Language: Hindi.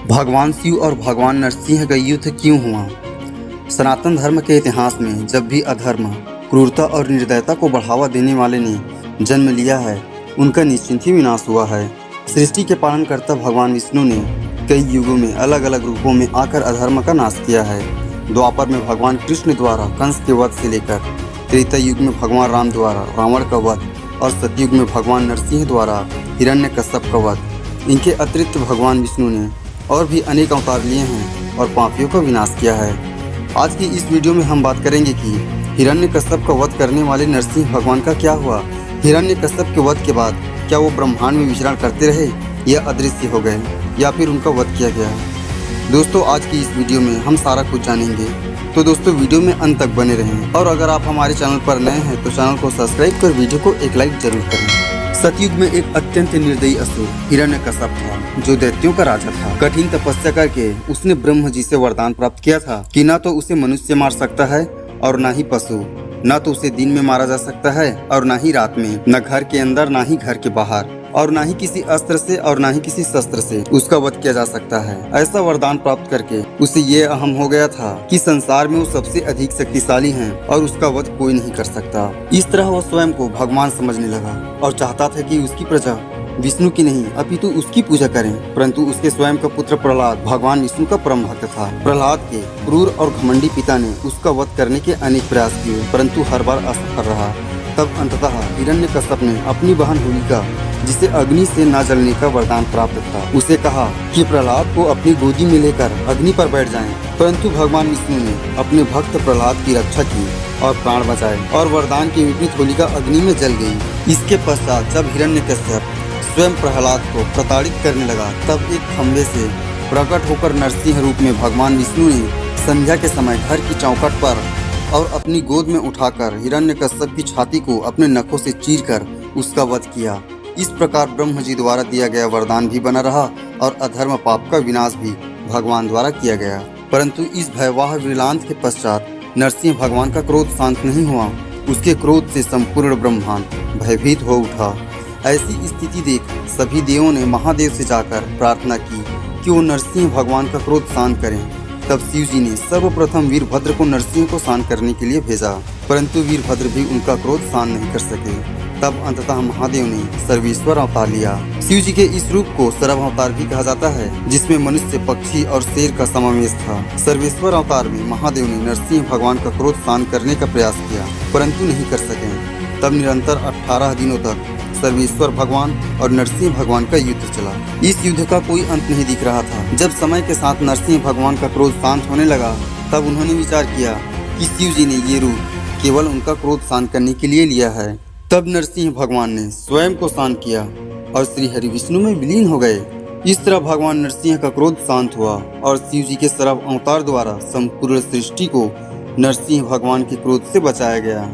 भगवान शिव और भगवान नरसिंह का युद्ध क्यों हुआ? सनातन धर्म के इतिहास में जब भी अधर्म, क्रूरता और निर्दयता को बढ़ावा देने वाले ने जन्म लिया है, उनका निश्चित ही विनाश हुआ है। सृष्टि के पालनकर्ता भगवान विष्णु ने कई युगों में अलग अलग रूपों में आकर अधर्म का नाश किया है। द्वापर में भगवान कृष्ण द्वारा कंस के वध से लेकर त्रेता युग में भगवान राम द्वारा रावण का वध और सतयुग में भगवान नरसिंह द्वारा हिरण्यकश्यप का वध। इनके अतिरिक्त भगवान विष्णु ने और भी अनेक अवतार लिए हैं और पापियों का विनाश किया है। आज की इस वीडियो में हम बात करेंगे कि हिरण्यकश्यप का वध करने वाले नरसिंह भगवान का क्या हुआ। हिरण्यकश्यप के वध के बाद क्या वो ब्रह्मांड में विचरण करते रहे या अदृश्य हो गए या फिर उनका वध किया गया? दोस्तों, आज की इस वीडियो में हम सारा कुछ जानेंगे, तो दोस्तों वीडियो में अंत तक बने रहें। और अगर आप हमारे चैनल पर नए हैं तो चैनल को सब्सक्राइब कर वीडियो को एक लाइक जरूर करें। सतयुग में एक अत्यंत निर्दयी असुर हिरण्यकश्यप था, जो दैत्यों का राजा था। कठिन तपस्या करके उसने ब्रह्म जी से वरदान प्राप्त किया था कि न तो उसे मनुष्य मार सकता है और न ही पशु, न तो उसे दिन में मारा जा सकता है और न ही रात में, न घर के अंदर न ही घर के बाहर, और न ही किसी अस्त्र से और न ही किसी शस्त्र से उसका वध किया जा सकता है। ऐसा वरदान प्राप्त करके उसे ये अहम हो गया था कि संसार में वो सबसे अधिक शक्तिशाली हैं और उसका वध कोई नहीं कर सकता। इस तरह वो स्वयं को भगवान समझने लगा और चाहता था कि उसकी प्रजा विष्णु की नहीं अपितु उसकी पूजा करें। परंतु उसके स्वयं का पुत्र प्रहलाद भगवान विष्णु का परम भक्त था। प्रहलाद के क्रूर और घमंडी पिता ने उसका वध करने के अनेक प्रयास किए, परंतु हर बार असफल रहा। तब अंततः हिरण्यकश्यप ने अपनी बहन होलिका, जिसे अग्नि से न जलने का वरदान प्राप्त था, उसे कहा कि प्रहलाद को अपनी गोदी में लेकर अग्नि पर बैठ जाएं। परंतु भगवान विष्णु ने अपने भक्त प्रहलाद की रक्षा की और प्राण बचाए और वरदान की विपरीत होलिका अग्नि में जल गई। इसके पश्चात जब हिरण्यकश्यप स्वयं प्रहलाद को प्रताड़ित करने लगा, तब एक खंभे से प्रकट होकर नरसिंह रूप में भगवान विष्णु ने संध्या के समय घर की चौखट पर और अपनी गोद में उठाकर हिरण्यकश्यप की छाती को अपने नखों से चीरकर उसका वध किया। इस प्रकार ब्रह्म जी द्वारा दिया गया वरदान भी बना रहा और अधर्म पाप का विनाश भी भगवान द्वारा किया गया। परंतु इस भयावह विलांत के पश्चात नरसिंह भगवान का क्रोध शांत नहीं हुआ। उसके क्रोध से संपूर्ण ब्रह्मांड भयभीत हो उठा। ऐसी स्थिति देख सभी देवों ने महादेव से जाकर प्रार्थना की कि वो नरसिंह भगवान का क्रोध शांत करें। तब शिव जी ने सर्वप्रथम वीरभद्र को नरसिंह को शांत करने के लिए भेजा, परंतु वीरभद्र भी उनका क्रोध शांत नहीं कर सके। तब अंततः महादेव ने सर्वेश्वर अवतार लिया। शिव जी के इस रूप को सर्व अवतार भी कहा जाता है, जिसमें मनुष्य, पक्षी और शेर का समावेश था। सर्वेश्वर अवतार में महादेव ने नरसिंह भगवान का क्रोध शांत करने का प्रयास किया, परंतु नहीं कर सके। तब निरंतर 18 दिनों तक सर्वेश्वर भगवान और नरसिंह भगवान का युद्ध चला। इस युद्ध का कोई अंत नहीं दिख रहा था। जब समय के साथ नरसिंह भगवान का क्रोध शांत होने लगा, तब उन्होंने विचार किया कि शिव जी ने ये रूप केवल उनका क्रोध शांत करने के लिए लिया है। तब नरसिंह भगवान ने स्वयं को शांत किया और श्री हरि विष्णु में विलीन हो गए। इस तरह भगवान नरसिंह का क्रोध शांत हुआ और शिव जी के सर्व अवतार द्वारा संपूर्ण सृष्टि को नरसिंह भगवान के क्रोध से बचाया गया।